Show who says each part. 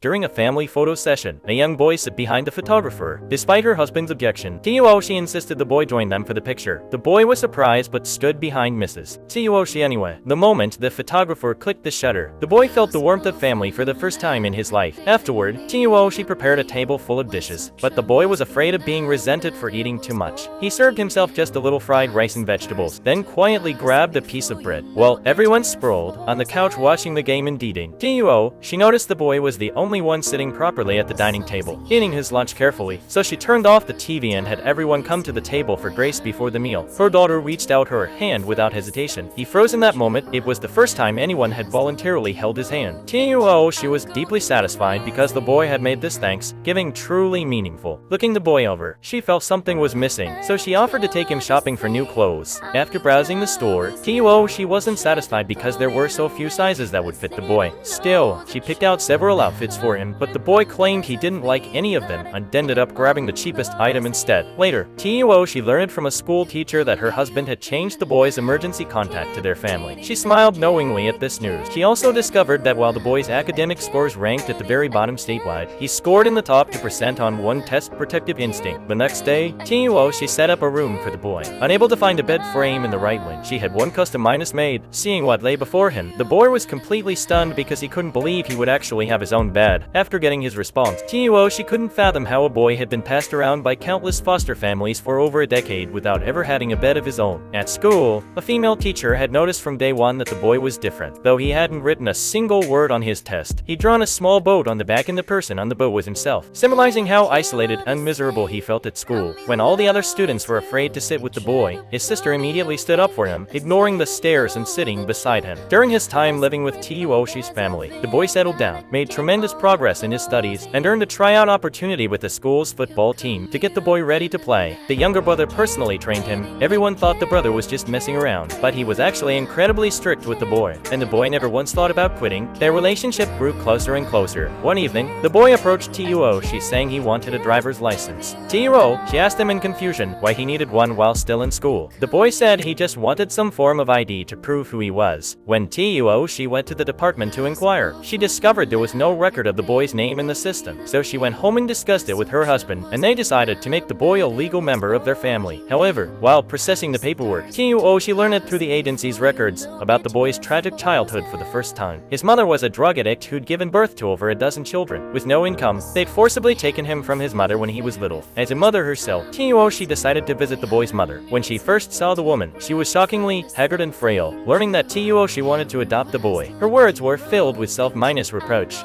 Speaker 1: During a family photo session, a young boy sat behind the photographer. Despite her husband's objection, Tsuyoshi insisted the boy join them for the picture. The boy was surprised but stood behind Mrs. Tsuyoshi anyway. The moment the photographer clicked the shutter, the boy felt the warmth of family for the first time in his life. Afterward, Tsuyoshi prepared a table full of dishes, but the boy was afraid of being resented for eating too much. He served himself just a little fried rice and vegetables, then quietly grabbed a piece of bread. While everyone sprawled on the couch watching the game and eating, she noticed the boy was the only one sitting properly at the dining table, eating his lunch carefully. So she turned off the TV and had everyone come to the table for grace before the meal. Her daughter reached out her hand without hesitation. He froze in that moment. It was the first time anyone had voluntarily held his hand. She was deeply satisfied because the boy had made this Thanksgiving truly meaningful. Looking the boy over, she felt something was missing, so she offered to take him shopping for new clothes. After browsing the store, she wasn't satisfied because there were so few sizes that would fit the boy. Still, she picked out several outfits for him, but the boy claimed he didn't like any of them and ended up grabbing the cheapest item instead. Later, she learned from a school teacher that her husband had changed the boy's emergency contact to their family. She smiled knowingly at this news. She also discovered that while the boy's academic scores ranked at the very bottom statewide, he scored in the top 2% on one test, Protective Instinct. The next day, she set up a room for the boy. Unable to find a bed frame in the right one, she had one custom made. Seeing what lay before him, the boy was completely stunned because he couldn't believe he would actually have his own bed. After getting his response, she couldn't fathom how a boy had been passed around by countless foster families for over a decade without ever having a bed of his own. At school, a female teacher had noticed from day one that the boy was different. Though he hadn't written a single word on his test, he'd drawn a small boat on the back and the person on the boat was himself, symbolizing how isolated and miserable he felt at school. When all the other students were afraid to sit with the boy, his sister immediately stood up for him, ignoring the stares and sitting beside him. During his time living with Tsushi's family, the boy settled down, made tremendous progress in his studies, and earned a tryout opportunity with the school's football team to get the boy ready to play. The younger brother personally trained him. Everyone thought the brother was just messing around, but he was actually incredibly strict with the boy, and the boy never once thought about quitting. Their relationship grew closer and closer. One evening, the boy approached Tsuyoshi saying he wanted a driver's license. She asked him in confusion why he needed one while still in school. The boy said he just wanted some form of ID to prove who he was. When Tsuyoshi went to the department to inquire, she discovered there was no record of the boy's name in the system, so she went home and discussed it with her husband, and they decided to make the boy a legal member of their family. However, while processing the paperwork, Tsuyoshi learned through the agency's records about the boy's tragic childhood for the first time. His mother was a drug addict who'd given birth to over a dozen children. With no income, they'd forcibly taken him from his mother when he was little. As a mother herself, Tsuyoshi decided to visit the boy's mother. When she first saw the woman, she was shockingly haggard and frail. Learning that Tsuyoshi wanted to adopt the boy, her words were filled with self-reproach.